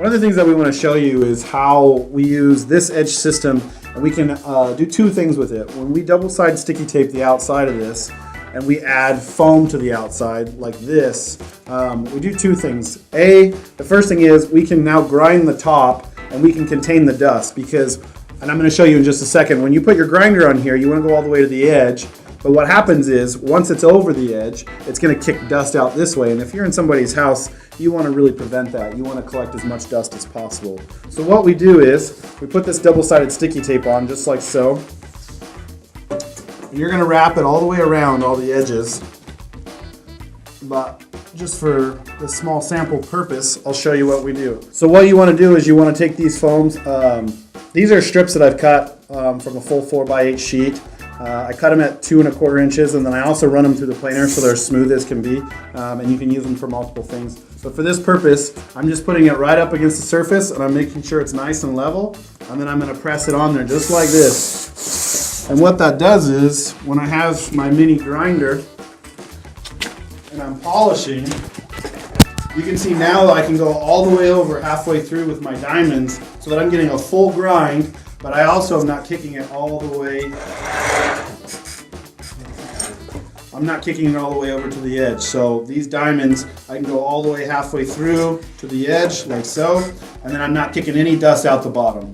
One of the things that we want to show you is how we use this edge system, and we can do two things with it. When we double side sticky tape the outside of this and we add foam to the outside like this, we do two things. The first thing is we can now grind the top and we can contain the dust because, and I'm going to show you in just a second, when you put your grinder on here, you want to go all the way to the edge. But what happens is, once it's over the edge, it's going to kick dust out this way. And if you're in somebody's house, you want to really prevent that. You want to collect as much dust as possible. So what we do is, we put this double-sided sticky tape on, just like so. And you're going to wrap it all the way around all the edges. But just for this small sample purpose, I'll show you what we do. So what you want to do is you want to take these foams. These are strips that I've cut from a full 4x8 sheet. I cut them at 2 1/4 inches, and then I also run them through the planer so they're as smooth as can be, and you can use them for multiple things. But for this purpose, I'm just putting it right up against the surface, and I'm making sure it's nice and level, and then I'm going to press it on there just like this. And what that does is, when I have my mini grinder and I'm polishing, you can see now that I can go all the way over halfway through with my diamonds so that I'm getting a full grind, but I also am not kicking it all the way. I'm not kicking it all the way over to the edge. So these diamonds, I can go all the way halfway through to the edge, like so, and then I'm not kicking any dust out the bottom.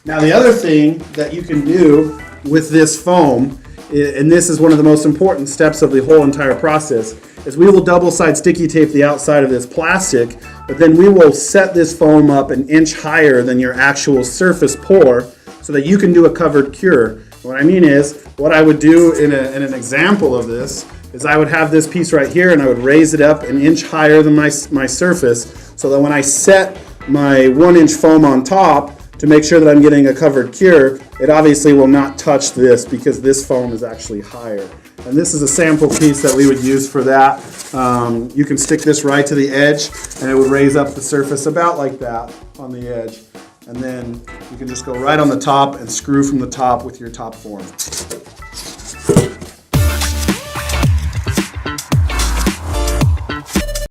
Now the other thing that you can do with this foam, and this is one of the most important steps of the whole entire process, is we will double side sticky tape the outside of this plastic, but then we will set this foam up an inch higher than your actual surface pour so that you can do a covered cure. What I mean is, what I would do in an example of this is I would have this piece right here and I would raise it up an inch higher than my surface so that when I set my 1-inch foam on top to make sure that I'm getting a covered cure, it obviously will not touch this because this foam is actually higher. And this is a sample piece that we would use for that. You can stick this right to the edge and it would raise up the surface about like that on the edge. And then you can just go right on the top and screw from the top with your top form.